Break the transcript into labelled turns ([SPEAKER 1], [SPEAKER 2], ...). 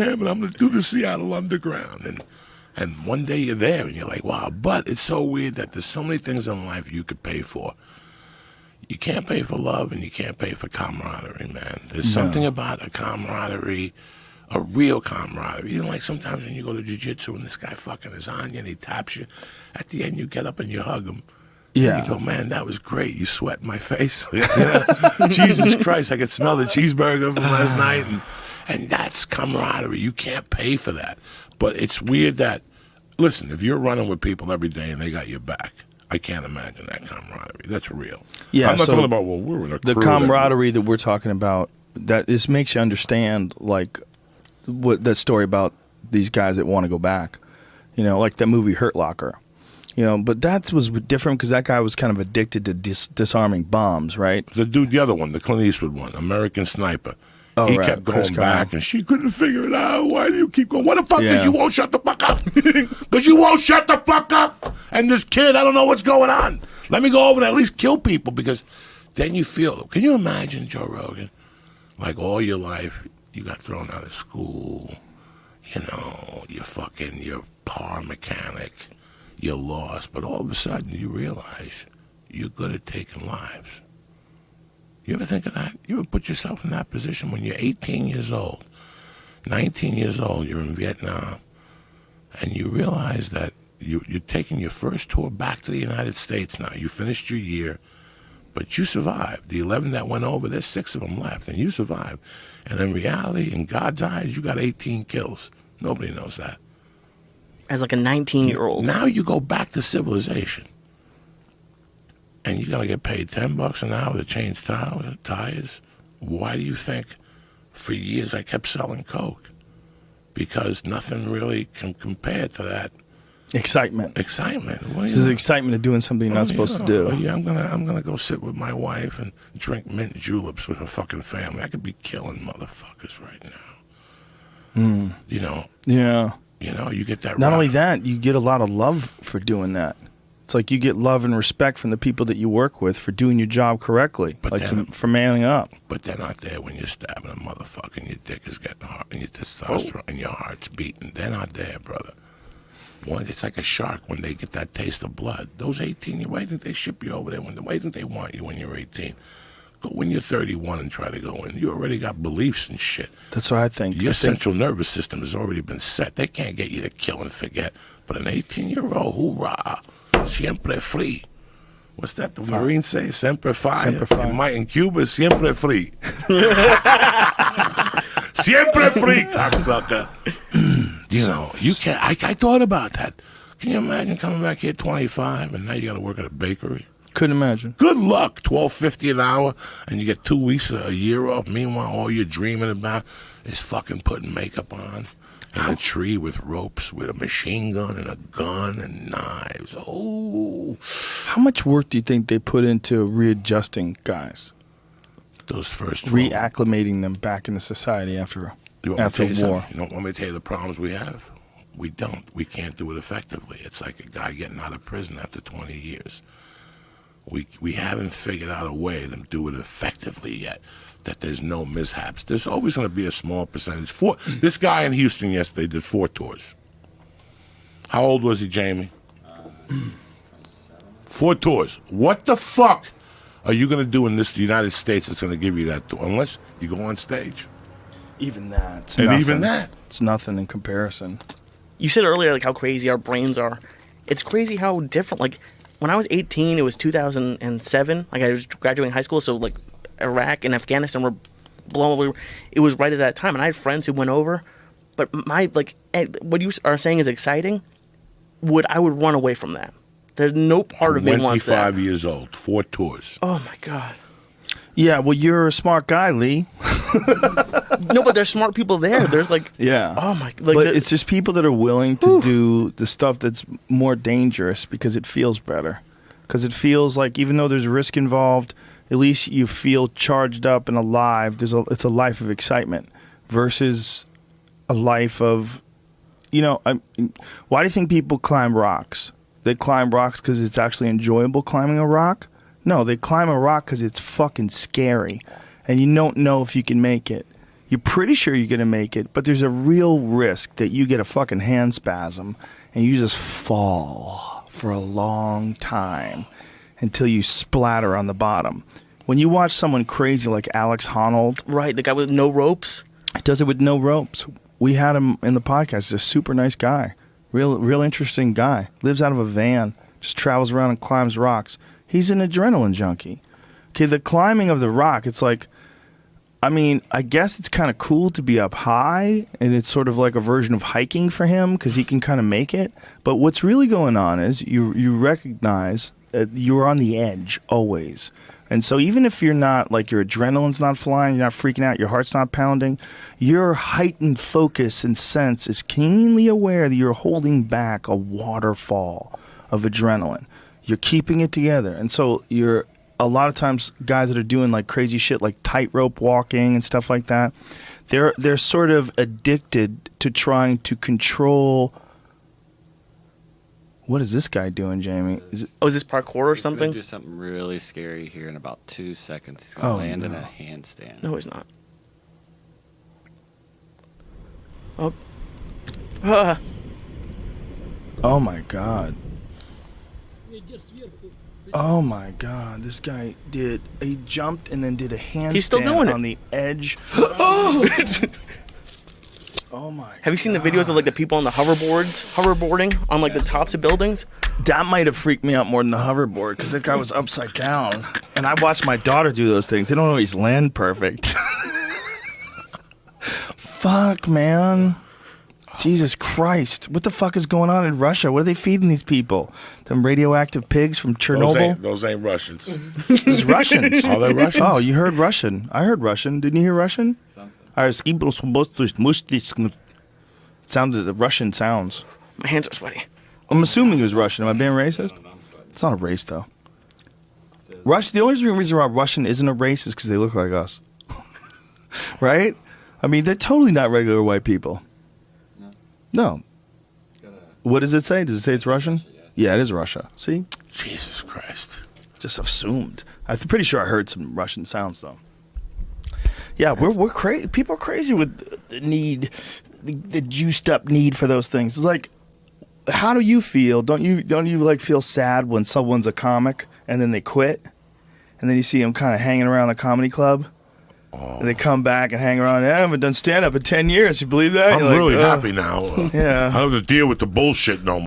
[SPEAKER 1] him, and I'm going to do the Seattle Underground. And one day you're there, and you're like, wow. But it's so weird that there's so many things in life you could pay for. You can't pay for love, and you can't pay for camaraderie, man. There's something about a camaraderie, a real camaraderie. You know, like sometimes when you go to jiu-jitsu and this guy fucking is on you and he taps you, at the end you get up and you hug him. Yeah. And you go, man, that was great. You sweat in my face. You know? Jesus Christ, I could smell the cheeseburger from last night. And that's camaraderie. You can't pay for that. But it's weird that, listen, if you're running with people every day and they got your back, I can't imagine that camaraderie. That's real. Yeah, I'm not talking about, well, we're in a crew.
[SPEAKER 2] The camaraderie that we're talking about, that this makes you understand, like, what that story about these guys that want to go back. You know, like that movie Hurt Locker. You know, but that was different because that guy was kind of addicted to disarming bombs, right?
[SPEAKER 1] The other one, the Clint Eastwood one, American Sniper. Oh, he kept going back, and she couldn't figure it out. Why do you keep going? What the fuck? Because you won't shut the fuck up. Because you won't shut the fuck up. And this kid, I don't know what's going on. Let me go over and at least kill people, because then you feel. Can you imagine, Joe Rogan? Like all your life, you got thrown out of school. You know, you're car mechanic. You're lost, but all of a sudden you realize you're good at taking lives. You ever think of that? You ever put yourself in that position when you're 18 years old, 19 years old, you're in Vietnam, and you realize that you're taking your first tour back to the United States now. You finished your year, but you survived. The 11 that went over, there's 6 of them left, and you survived. And in reality, in God's eyes, you got 18 kills. Nobody knows that.
[SPEAKER 3] As like a 19-year-old.
[SPEAKER 1] Now you go back to civilization, and you got to get paid $10 an hour to change tires. Why do you think for years I kept selling coke? Because nothing really can compare to that.
[SPEAKER 2] Excitement.
[SPEAKER 1] This
[SPEAKER 2] is excitement of doing something you're not supposed to do.
[SPEAKER 1] Yeah, I'm gonna go sit with my wife and drink mint juleps with her fucking family. I could be killing motherfuckers right now. You know. Yeah. You know, you get that.
[SPEAKER 2] Not only that, you get a lot of love for doing that. It's like you get love and respect from the people that you work with for doing your job correctly, for manning up.
[SPEAKER 1] But they're not there when you're stabbing a motherfucker and your dick is getting hard and your testosterone and your heart's beating. They're not there, brother. It's like a shark when they get that taste of blood. Those 18, why do you think they ship you over there? Why do you think they want you when you're 18? Go when you're 31 and try to go in. You already got beliefs and shit.
[SPEAKER 2] That's what I think.
[SPEAKER 1] Your central nervous system has already been set. They can't get you to kill and forget. But an 18-year-old, hoorah, siempre free. What's that the Marines say? Siempre fi. In Cuba, siempre free. Siempre free, cocksucker. You know, you can't. I thought about that. Can you imagine coming back here 25 and now you got to work at a bakery?
[SPEAKER 2] Couldn't imagine.
[SPEAKER 1] Good luck. $12.50 an hour, and you get 2 weeks a year off. Meanwhile, all you're dreaming about is fucking putting makeup on and a tree with ropes with a machine gun and a gun and knives. Oh.
[SPEAKER 2] How much work do you think they put into readjusting guys?
[SPEAKER 1] Those first
[SPEAKER 2] 12. Reacclimating them back into society after war.
[SPEAKER 1] You don't want me to tell you the problems we have? We don't. We can't do it effectively. It's like a guy getting out of prison after 20 years. We haven't figured out a way to do it effectively yet, that there's no mishaps. There's always going to be a small percentage. This guy in Houston yesterday did 4 tours. How old was he, Jamie? 4 tours. What the fuck are you going to do in the United States that's going to give you that tour? Unless you go on stage.
[SPEAKER 2] Even that.
[SPEAKER 1] Even that.
[SPEAKER 2] It's nothing in comparison.
[SPEAKER 3] You said earlier like how crazy our brains are. It's crazy how different, like, when I was 18, it was 2007. Like, I was graduating high school, so, like, Iraq and Afghanistan were blown away. It was right at that time, and I had friends who went over. But what you are saying is exciting. I would run away from that. There's no part of me wants that.
[SPEAKER 1] 25 years old, 4 tours.
[SPEAKER 3] Oh, my God.
[SPEAKER 2] Yeah, well, you're a smart guy, Lee.
[SPEAKER 3] No, but there's smart people there. There's like,
[SPEAKER 2] yeah.
[SPEAKER 3] Oh my,
[SPEAKER 2] but it's just people that are willing to do the stuff that's more dangerous because it feels better. Because it feels like even though there's risk involved, at least you feel charged up and alive. It's a life of excitement versus a life of, why do you think people climb rocks? They climb rocks because it's actually enjoyable climbing a rock? No, they climb a rock because it's fucking scary. And you don't know if you can make it. You're pretty sure you're going to make it, but there's a real risk that you get a fucking hand spasm and you just fall for a long time until you splatter on the bottom. When you watch someone crazy like Alex Honnold,
[SPEAKER 3] right, the guy with no ropes,
[SPEAKER 2] does it with no ropes. We had him in the podcast. He's a super nice guy, real interesting guy. Lives out of a van, just travels around and climbs rocks. He's an adrenaline junkie. Okay, the climbing of the rock, it's like, I mean, I guess it's kind of cool to be up high, and it's sort of like a version of hiking for him because he can kind of make it. But what's really going on is you recognize that you're on the edge always. And so even if you're not, like your adrenaline's not flying, you're not freaking out, your heart's not pounding, your heightened focus and sense is keenly aware that you're holding back a waterfall of adrenaline. You're keeping it together. And so you're... A lot of times, guys that are doing like crazy shit, like tightrope walking and stuff like that, they're sort of addicted to trying to control. What is this guy doing, Jamie?
[SPEAKER 3] Is this parkour or something?
[SPEAKER 4] He's going to do something really scary here in about 2 seconds. He's going to land in a handstand.
[SPEAKER 3] No, he's not.
[SPEAKER 2] Oh my God. Oh my God! This guy he jumped and then did a handstand.
[SPEAKER 3] He's still doing it
[SPEAKER 2] on the edge. Oh! Oh my!
[SPEAKER 3] Have you seen the videos of like the people on the hoverboarding on like the tops of buildings?
[SPEAKER 2] That might have freaked me out more than the hoverboard because that guy was upside down. And I watched my daughter do those things. They don't always land perfect. Fuck, man. Jesus Christ. What the fuck is going on in Russia? What are they feeding these people? Them radioactive pigs from Chernobyl?
[SPEAKER 1] Those ain't Russians.
[SPEAKER 2] It's Russians.
[SPEAKER 1] Oh, they're Russians?
[SPEAKER 2] Oh, you heard Russian. I heard Russian. Didn't you hear Russian? Sounded the Russian sounds.
[SPEAKER 3] My hands are sweaty.
[SPEAKER 2] I'm assuming it was Russian. Am I being racist? It's not a race, though. The only reason why Russian isn't a race is because they look like us. Right? I mean, they're totally not regular white people. No. What does it say? Does it say it's Russian? Yeah, it is Russia. See?
[SPEAKER 1] Jesus Christ.
[SPEAKER 2] Just assumed. I'm pretty sure I heard some Russian sounds, though. Yeah, we're crazy. People are crazy with the need, the juiced up need for those things. It's like, how do you feel? Don't you like feel sad when someone's a comic and then they quit, and then you see them kind of hanging around the comedy club? And they come back and hang around. I haven't done stand-up in 10 years. You believe that?
[SPEAKER 1] I'm really happy now.
[SPEAKER 2] Yeah.
[SPEAKER 1] I don't have to deal with the bullshit no more.